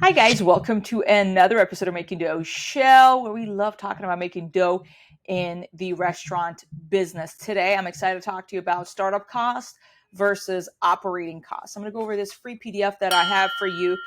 Hi, guys. Welcome to another episode of Making Dough Show, where we love talking about making dough in the restaurant business. Today, I'm excited to talk to you about startup costs versus operating costs. I'm going to go over this free PDF that I have for you,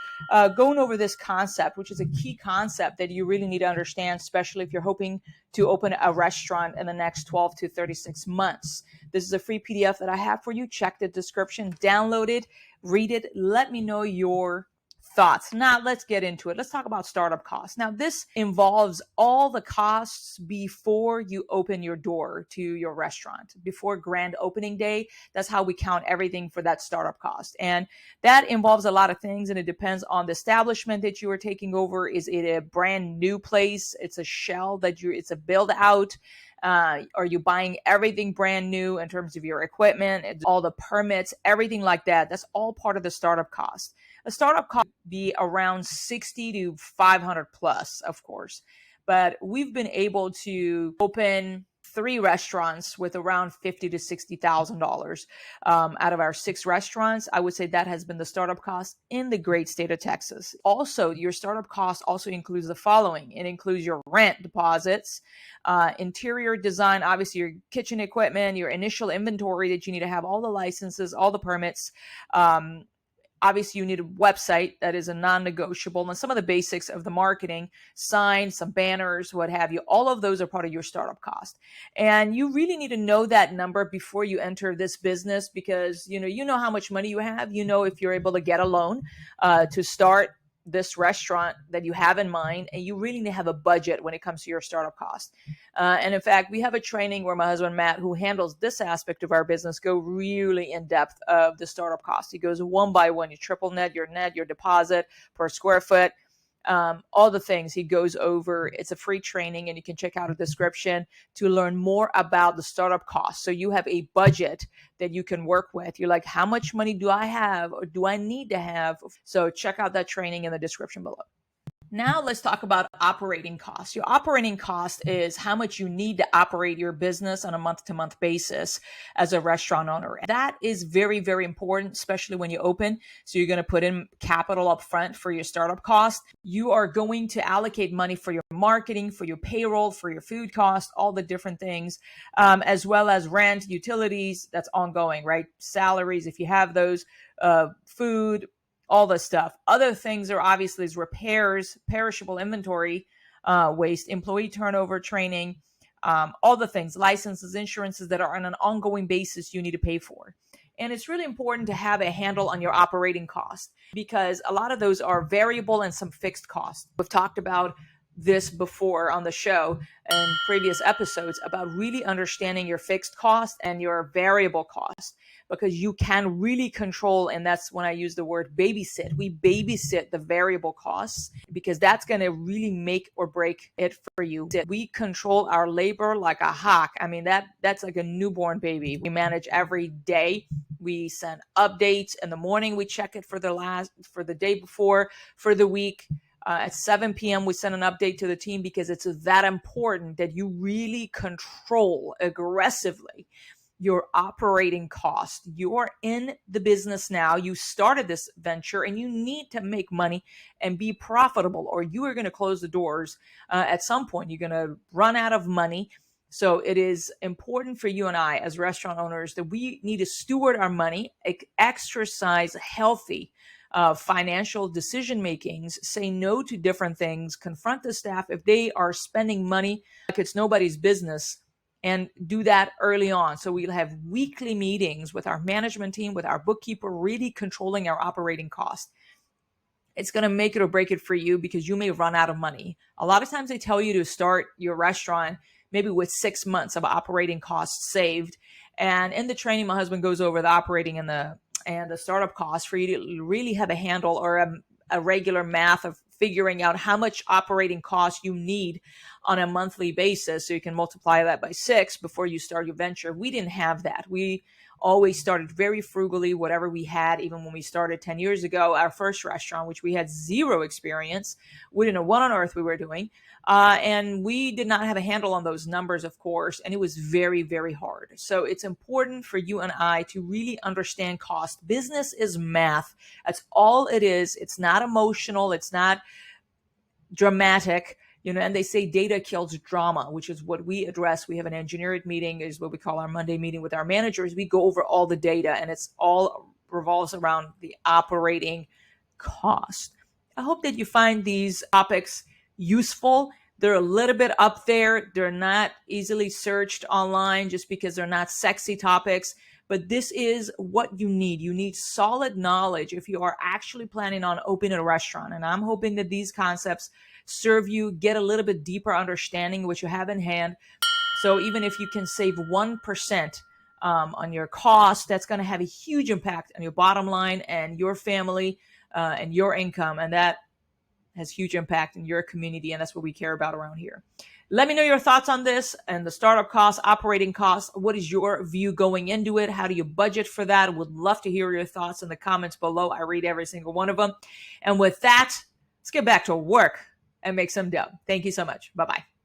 going over this concept, which is a key concept that you really need to understand, especially if you're hoping to open a restaurant in the next 12 to 36 months. This is a free PDF that I have for you. Check the description, download it, read it. Let me know your thoughts. Now let's get into it. Let's talk about startup costs. Now this involves all the costs before you open your door to your restaurant, before grand opening day. That's how we count everything for that startup cost. And that involves a lot of things, and it depends on the establishment that you are taking over. Is it a brand new place? It's a shell it's a build out. Are you buying everything brand new in terms of your equipment, all the permits, everything like that? That's all part of the startup cost. A startup cost would be around 60 to 500 plus, of course. But we've been able to open 3 restaurants with around $50,000 to $60,000 out of our 6 restaurants. I would say that has been the startup cost in the great state of Texas. Also, your startup cost also includes the following. It includes your rent deposits, interior design, obviously your kitchen equipment, your initial inventory that you need to have, all the licenses, all the permits. Obviously, you need a website that is a non-negotiable, and some of the basics of the marketing, signs, some banners, what have you. All of those are part of your startup cost. And you really need to know that number before you enter this business, because you know how much money you have. You know if you're able to get a loan to start this restaurant that you have in mind, and you really need to have a budget when it comes to your startup cost. And in fact, we have a training where my husband Matt, who handles this aspect of our business, go really in depth of the startup cost. He goes one by one, your triple net, your deposit per square foot, all the things he goes over. It's a free training, and you can check out a description to learn more about the startup cost. So you have a budget that you can work with. You're like, how much money do I have, or do I need to have? So check out that training in the description below. Now let's talk about operating costs. Your operating cost is how much you need to operate your business on a month-to-month basis as a restaurant owner. That is very, very important, especially when you open. So you're going to put in capital up front for your startup cost. You are going to allocate money for your marketing, for your payroll, for your food costs, all the different things, as well as rent, utilities, that's ongoing, right? Salaries, if you have those, food, all this stuff. Other things are obviously is repairs, perishable inventory, waste, employee turnover, training, all the things, licenses, insurances that are on an ongoing basis you need to pay for. And it's really important to have a handle on your operating costs, because a lot of those are variable and some fixed costs. We've talked about this before on the show and previous episodes about really understanding your fixed cost and your variable cost, because you can really control. And that's when I use the word babysit. We babysit the variable costs, because that's going to really make or break it for you. We control our labor like a hawk. I mean, that's like a newborn baby. We manage every day. We send updates in the morning. We check it for the day before, for the week. At 7 p.m., we send an update to the team, because it's that important that you really control aggressively your operating cost. You're in the business now. You started this venture, and you need to make money and be profitable, or you are going to close the doors at some point. You're going to run out of money. So it is important for you and I as restaurant owners that we need to steward our money, exercise healthy financial decision makings, say no to different things, confront the staff if they are spending money like it's nobody's business, and do that early on. So we'll have weekly meetings with our management team, with our bookkeeper, really controlling our operating costs. It's going to make it or break it for you, because you may run out of money. A lot of times they tell you to start your restaurant maybe with 6 months of operating costs saved. And in the training, my husband goes over the operating and the startup costs for you to really have a handle, or a regular math of figuring out how much operating costs you need on a monthly basis. So you can multiply that by 6 before you start your venture. We didn't have that. We always started very frugally, whatever we had. Even when we started 10 years ago, our first restaurant, which we had zero experience, we didn't know what on earth we were doing. And we did not have a handle on those numbers, of course, and it was very, very hard. So it's important for you and I to really understand cost. Business is math. That's all it is. It's not emotional. It's not dramatic, and they say data kills drama, which is what we address. We have an engineering meeting, is what we call our Monday meeting with our managers. We go over all the data, and it's all revolves around the operating cost. I hope that you find these topics useful. They're a little bit up there. They're not easily searched online just because they're not sexy topics. But this is what you need. You need solid knowledge if you are actually planning on opening a restaurant. And I'm hoping that these concepts serve you, get a little bit deeper understanding of what you have in hand. So even if you can save 1% on your cost, that's going to have a huge impact on your bottom line and your family and your income. And that has huge impact in your community. And that's what we care about around here. Let me know your thoughts on this and the startup costs, operating costs. What is your view going into it? How do you budget for that? Would love to hear your thoughts in the comments below. I read every single one of them. And with that, let's get back to work and make some dough. Thank you so much. Bye-bye.